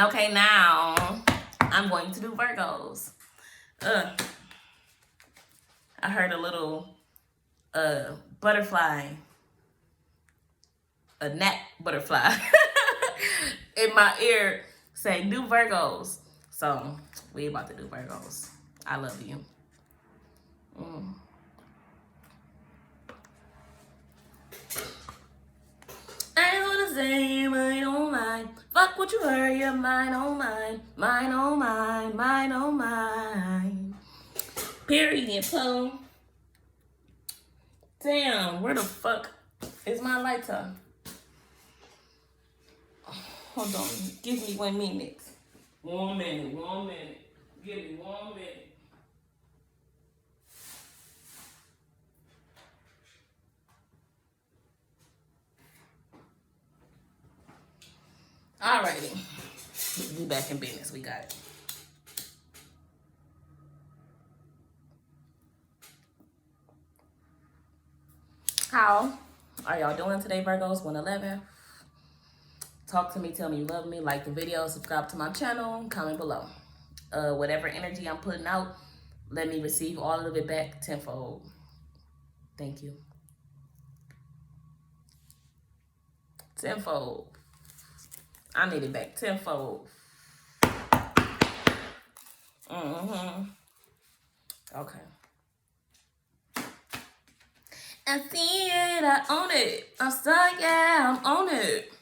Okay, now I'm going to do Virgos. I heard a little butterfly, a gnat butterfly in my ear say, do Virgos. So we about to do Virgos. I love you. I ain't wanna say mine, oh mine. Fuck what you heard, you're mine, oh mine. Mine, oh mine, mine, oh mine. Period, po. Damn, where the fuck is my lighter? Hold on, give me 1 minute. 1 minute, 1 minute. Give me 1 minute. Alrighty. We back in business. We got it. How are y'all doing today, Virgos? 111. Talk to me, tell me you love me, like the video, subscribe to my channel, comment below. Whatever energy I'm putting out, let me receive all of it back tenfold. Thank you. Tenfold. I need it back tenfold. Okay. I see it, I own it. I'm stuck, yeah, I'm on it.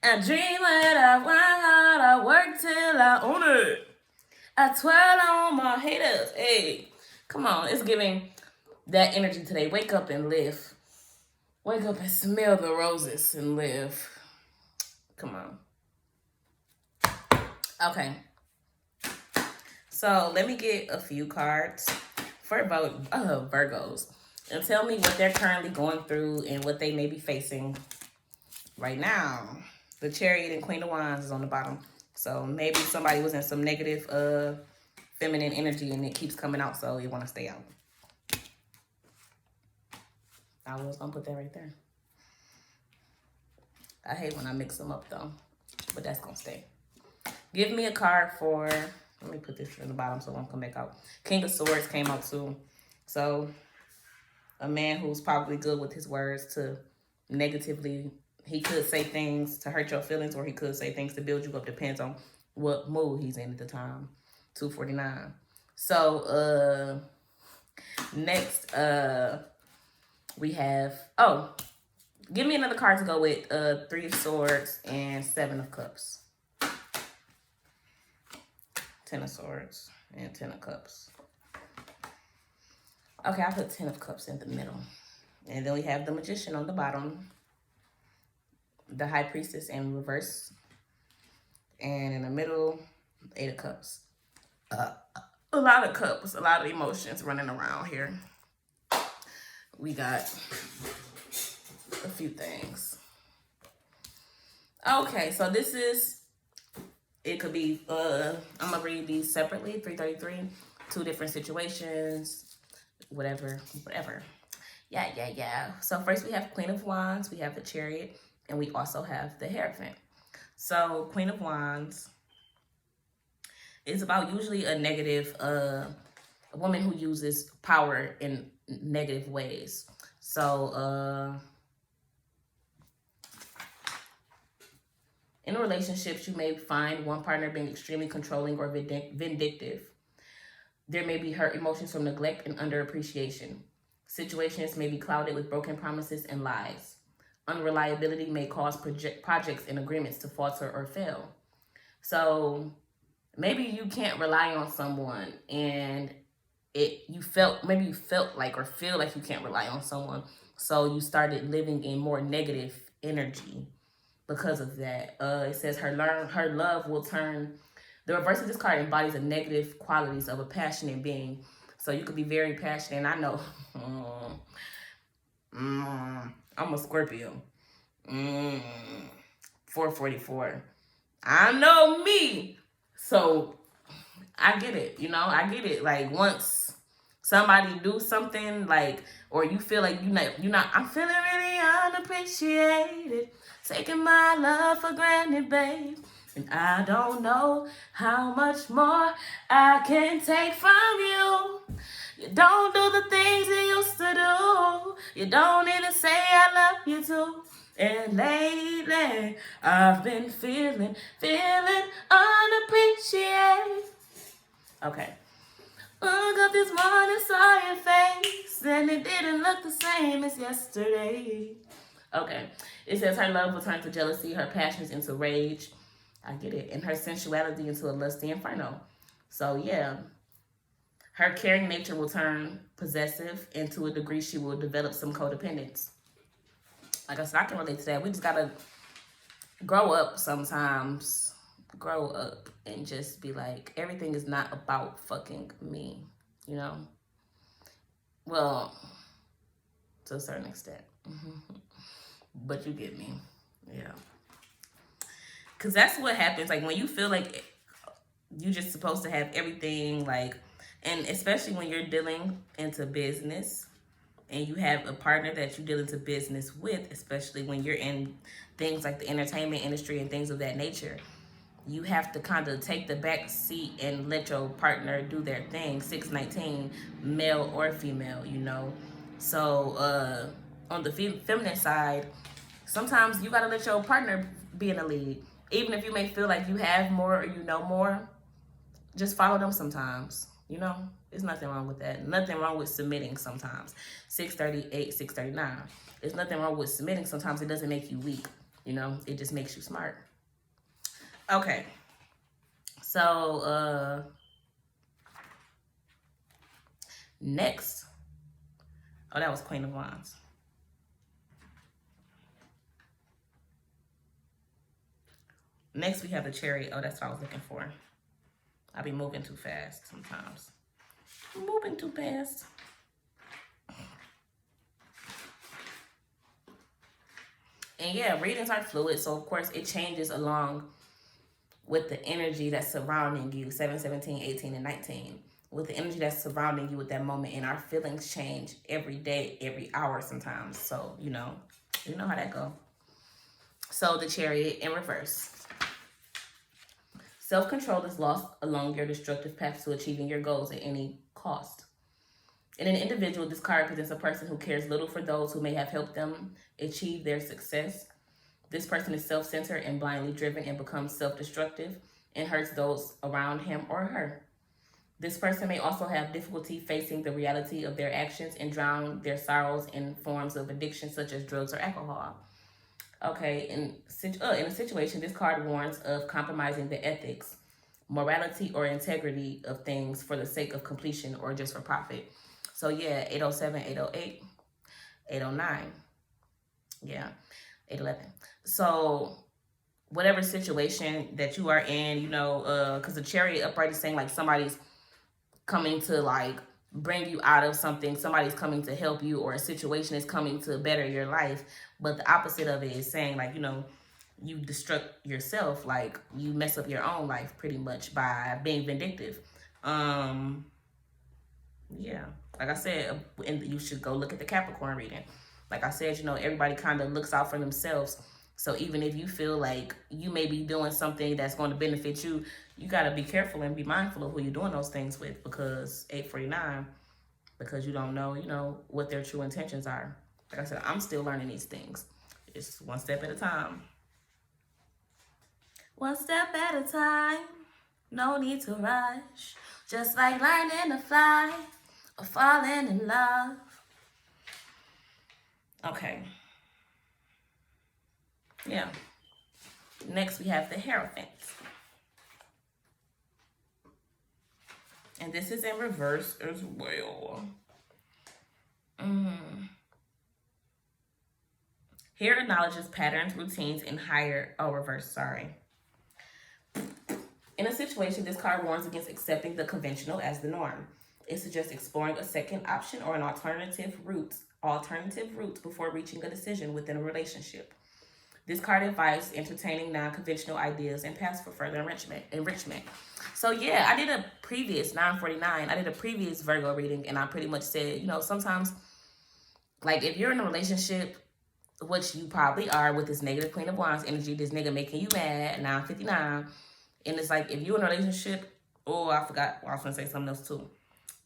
I dream it, I work hard, I work till I own it. I twirl on my haters. Hey, come on, it's giving that energy today. Wake up and live. Wake up and smell the roses and live. Come on. Okay. So let me get a few cards for Virgos and tell me what they're currently going through and what they may be facing right now. The Chariot and Queen of Wands is on the bottom. So maybe somebody was in some negative feminine energy and it keeps coming out, so you want to stay out. I was going to put that right there. I hate when I mix them up, though. But that's going to stay. Give me a card for... Let me put this in the bottom so it won't come back out. King of Swords came out, too. So, a man who's probably good with his words to negatively... He could say things to hurt your feelings, or he could say things to build you up. Depends on what mood he's in at the time. 249. So, next, we have... Oh, give me another card to go with 3 of Swords and 7 of Cups. 10 of Swords and 10 of Cups. Okay, I put 10 of Cups in the middle. And then we have the Magician on the bottom. The High Priestess in reverse. And in the middle, 8 of Cups. A lot of cups, a lot of emotions running around here. We got a few things. Okay, so this is... It could be, I'm going to read these separately, 333, 2 different situations, whatever. Yeah. So first we have Queen of Wands, we have the Chariot, and we also have the Hierophant. So Queen of Wands is about usually a negative, a woman who uses power in negative ways. So, in relationships, you may find one partner being extremely controlling or vindictive. There may be hurt emotions from neglect and underappreciation. Situations may be clouded with broken promises and lies. Unreliability may cause projects and agreements to falter or fail. So maybe you can't rely on someone and you felt like or feel like you can't rely on someone. So you started living in more negative energy. Because of that, it says her love will turn. The reverse of this card embodies the negative qualities of a passionate being. So you could be very passionate. And I know, I'm a Scorpio. 444. I know me. So I get it. I get it. Like once somebody do something like, or you feel like you're not, I'm feeling really unappreciated. Taking my love for granted, babe. And I don't know how much more I can take from you. You don't do the things you used to do. You don't even say I love you too. And lately, I've been feeling unappreciated. Okay. Woke up this morning, saw your face, and it didn't look the same as yesterday. Okay. It says her love will turn to jealousy, her passions into rage. I get it. And her sensuality into a lusty inferno. So, yeah. Her caring nature will turn possessive, and to a degree, she will develop some codependence. Like I said, I can relate to that. We just gotta grow up sometimes. Grow up and just be like, everything is not about fucking me, you know? Well, to a certain extent. But you get me. Yeah. Because that's what happens. Like, when you feel like you're just supposed to have everything, like, and especially when you're dealing into business and you have a partner that you deal into business with, especially when you're in things like the entertainment industry and things of that nature, you have to kind of take the back seat and let your partner do their thing, 619, male or female, you know? So on the feminine side, sometimes you gotta let your partner be in the lead. Even if you may feel like you have more or you know more, just follow them sometimes, you know? There's nothing wrong with that. Nothing wrong with submitting sometimes. 638, 639. There's nothing wrong with submitting sometimes. It doesn't make you weak, you know? It just makes you smart. Okay. So, next. Oh, that was Queen of Wands. Next, we have the Chariot. Oh, that's what I was looking for. I be moving too fast sometimes. I'm moving too fast. And yeah, readings are fluid. So, of course, it changes along with the energy that's surrounding you. 7, 17, 18, and 19. With the energy that's surrounding you at that moment. And our feelings change every day, every hour sometimes. So, you know how that go. So, the Chariot in reverse. Self-control is lost along your destructive path to achieving your goals at any cost. In an individual, this card presents a person who cares little for those who may have helped them achieve their success. This person is self-centered and blindly driven and becomes self-destructive and hurts those around him or her. This person may also have difficulty facing the reality of their actions and drown their sorrows in forms of addiction such as drugs or alcohol. Okay, in a situation, this card warns of compromising the ethics, morality, or integrity of things for the sake of completion or just for profit. So yeah, 807, 808, 809. Yeah, 811. So whatever situation that you are in, because the Chariot upright is saying like somebody's coming to like bring you out of something, somebody's coming to help you, or a situation is coming to better your life. But the opposite of it is saying like, you destruct yourself, like you mess up your own life pretty much by being vindictive. Yeah, like I said, and you should go look at the Capricorn reading. Like I said, everybody kind of looks out for themselves. So even if you feel like you may be doing something that's going to benefit you, you got to be careful and be mindful of who you're doing those things with, because 849, because you don't know, what their true intentions are. Like I said, I'm still learning these things. It's one step at a time. One step at a time. No need to rush. Just like learning to fly or falling in love. Okay. Yeah. Next, we have the Hierophant. And this is in reverse as well. Here acknowledges patterns, routines, and reverse, sorry. In a situation, this card warns against accepting the conventional as the norm. It suggests exploring a second option or an alternative route before reaching a decision within a relationship. This card advises entertaining non-conventional ideas and paths for further enrichment. So yeah, I did a previous 949. I did a previous Virgo reading, and I pretty much said, sometimes, like if you're in a relationship which you probably are with this negative Queen of Wands energy, this nigga making you mad, 959. And it's like, if you in a relationship, oh, I forgot, I was gonna say something else too.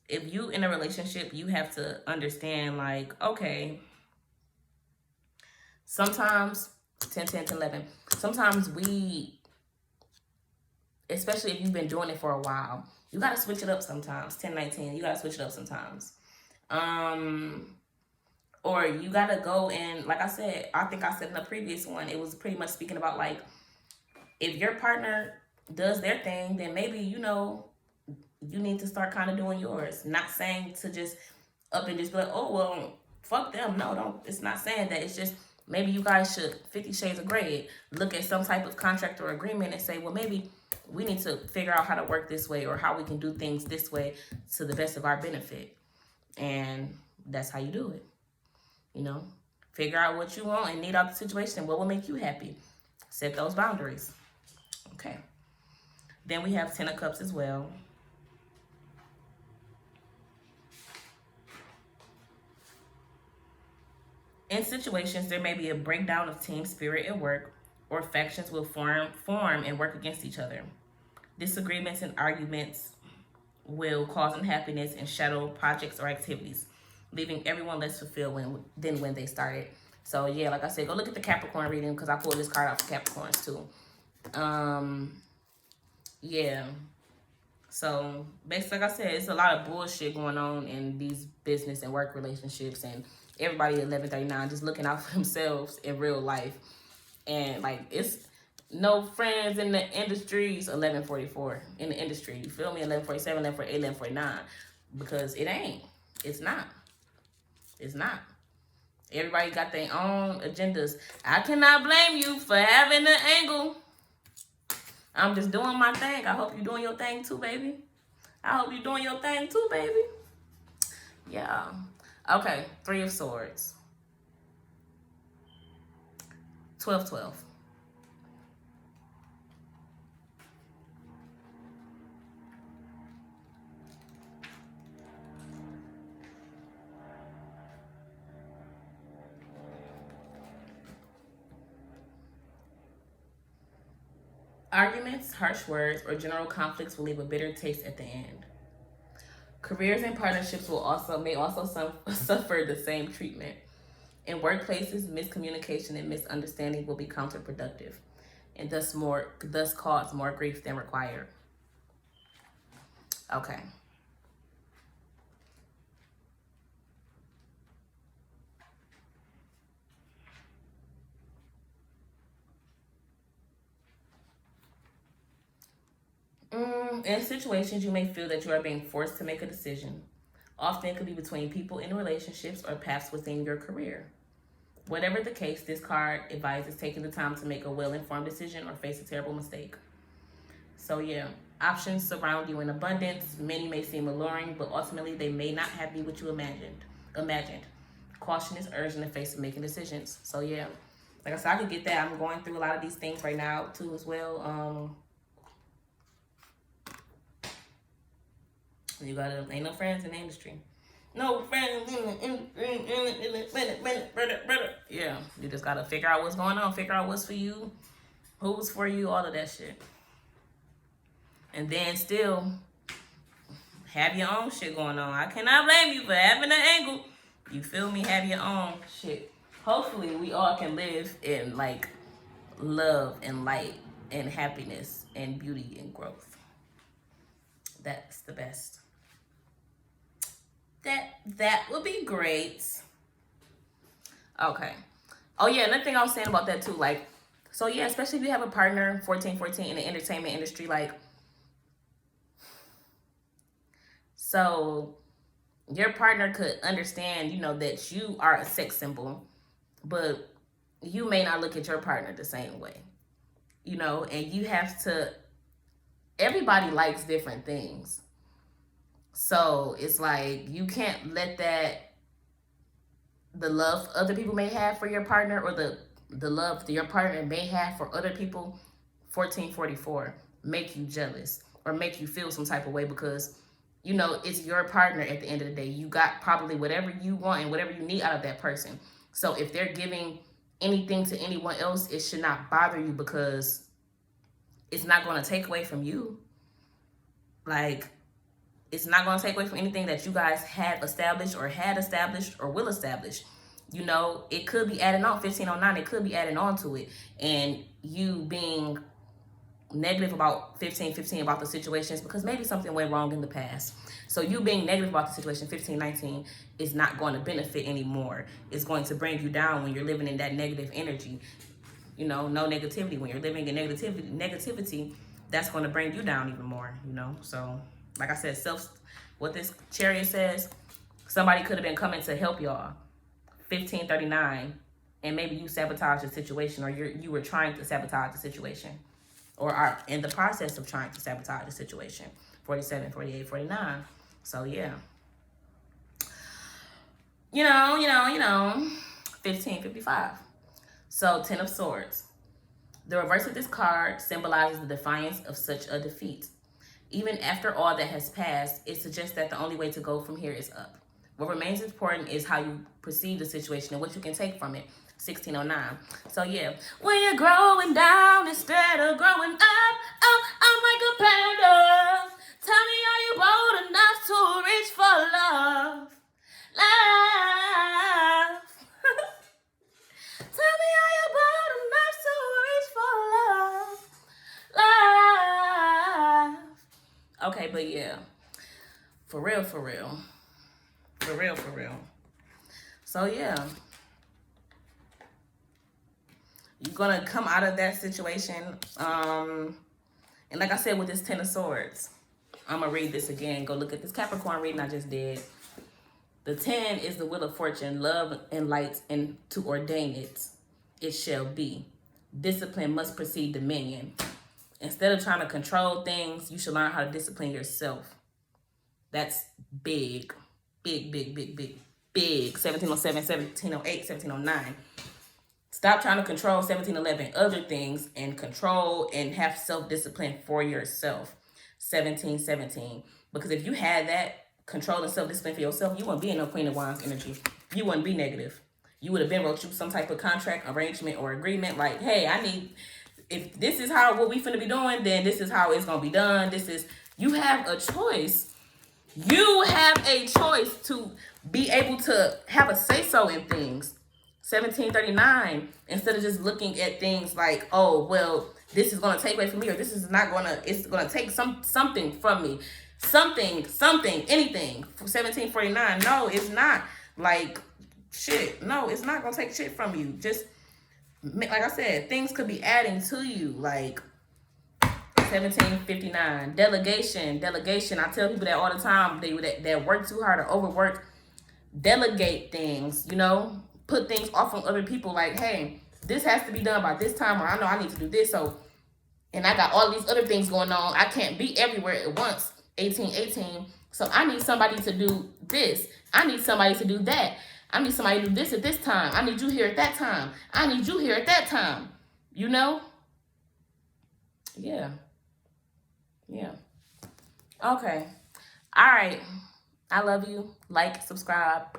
If you in a relationship, you have to understand, like, okay, sometimes 10, 10, 11, sometimes we, especially if you've been doing it for a while, you gotta switch it up sometimes. 10, 19, you gotta switch it up sometimes. Or you gotta go and, like I said, I think I said in the previous one, it was pretty much speaking about, like, if your partner does their thing, then maybe, you know, you need to start kind of doing yours. Not saying to just up and just be like, oh, well, fuck them. No, don't. It's not saying that. It's just maybe you guys should 50 Shades of Grey, look at some type of contract or agreement and say, well, maybe we need to figure out how to work this way or how we can do things this way to the best of our benefit. And that's how you do it. You know, figure out what you want and need out the situation. What will make you happy? Set those boundaries. Okay. Then we have 10 of Cups as well. In situations, there may be a breakdown of team spirit at work, or factions will form and work against each other. Disagreements and arguments will cause unhappiness and shadow projects or activities, leaving everyone less fulfilled than when they started. So yeah, like I said, go look at the Capricorn reading because I pulled this card out for Capricorns too. Yeah. So basically, like I said, it's a lot of bullshit going on in these business and work relationships, and everybody at 1139 just looking out for themselves in real life. And like, it's no friends in the industries. 1144 in the industry. You feel me? 1147, 1148, 1149. Because it ain't. It's not. It's not. Everybody got their own agendas. I cannot blame you for having an angle. I'm just doing my thing. I hope you're doing your thing too, baby. I hope you're doing your thing too, baby. Yeah. Okay, 3 of Swords. 12, 12. Arguments, harsh words, or general conflicts will leave a bitter taste at the end. Careers and partnerships may also suffer the same treatment. In workplaces, miscommunication and misunderstanding will be counterproductive, and thus cause more grief than required. Okay. In situations, you may feel that you are being forced to make a decision. Often it could be between people in relationships or perhaps within your career. Whatever the case, this card advises taking the time to make a well-informed decision or face a terrible mistake. So yeah, options surround you in abundance. Many may seem alluring, but ultimately they may not have been what you imagined. Caution is urged in the face of making decisions. So yeah, like I said, I could get that. I'm going through a lot of these things right now too as well. You gotta, ain't no friends in the industry. No friends in the industry. Yeah, you just gotta figure out what's going on, figure out what's for you, who's for you, all of that shit. And then still have your own shit going on. I cannot blame you for having an angle. You feel me? Have your own shit. Hopefully we all can live in like love and light and happiness and beauty and growth. That's the best. That would be great. Okay. Oh yeah, another thing I was saying about that too, like, so yeah, especially if you have a partner, 1414 in the entertainment industry, like, so your partner could understand, you know, that you are a sex symbol, but you may not look at your partner the same way, you know, and you have to, everybody likes different things. So it's like, you can't let that, the love other people may have for your partner or the love that your partner may have for other people, 1444, make you jealous or make you feel some type of way because, you know, it's your partner at the end of the day. You got probably whatever you want and whatever you need out of that person. So if they're giving anything to anyone else, it should not bother you because it's not going to take away from you. Like, it's not going to take away from anything that you guys have established or had established or will establish. You know, it could be adding on 1509. It could be adding on to it. And you being negative about 1515 about the situations because maybe something went wrong in the past. So you being negative about the situation 1519 is not going to benefit anymore. It's going to bring you down when you're living in that negative energy. You know, no negativity. When you're living in negativity, that's going to bring you down even more, you know. So like I said, what this Chariot says, somebody could have been coming to help y'all 1539, and maybe you sabotaged the situation, or you were trying to sabotage the situation, or are in the process of trying to sabotage the situation. 47, 48, 49. So yeah. You know, 1555. So 10 of Swords. The reverse of this card symbolizes the defiance of such a defeat. Even after all that has passed, it suggests that the only way to go from here is up. What remains important is how you perceive the situation and what you can take from it. 1609. So yeah, when you're growing down instead of growing up, I'm like a panda. Tell me, are you bold enough to reach for love? Love. Tell me, are you bold enough to reach for love? Love. Okay, but yeah, for real. So yeah, you're gonna come out of that situation. And like I said, with this 10 of Swords, I'm gonna read this again. Go look at this Capricorn reading I just did. The 10 is the wheel of fortune, love and light, and to ordain it, it shall be. Discipline must precede dominion. Instead of trying to control things, you should learn how to discipline yourself. That's big. 1707, 1708, 1709. Stop trying to control 1711, other things, and control and have self-discipline for yourself. 1717. Because if you had that control and self-discipline for yourself, you wouldn't be in no Queen of Wands energy. You wouldn't be negative. You would have been wrote you some type of contract, arrangement, or agreement like, hey, if this is what we finna be doing, then this is how it's gonna be done. You have a choice. You have a choice to be able to have a say-so in things. 1739, instead of just looking at things like, oh, well, this is going to take away from me, or this is not going to, it's going to take something from me. Something, anything. 1749, no, it's not like shit. No, it's not going to take shit from you. Just, like I said, things could be adding to you, like 1759, delegation. I tell people that all the time. That work too hard or overwork. Delegate things, you know, put things off on other people. Like, hey, this has to be done by this time, or I know I need to do this. So, and I got all these other things going on. I can't be everywhere at once. 1818. So I need somebody to do this. I need somebody to do that. I need somebody to do this at this time. I need you here at that time. I need you here at that time. You know? Yeah. Okay. All right. I love you. Like, subscribe.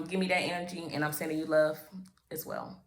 Give me that energy, and I'm sending you love as well.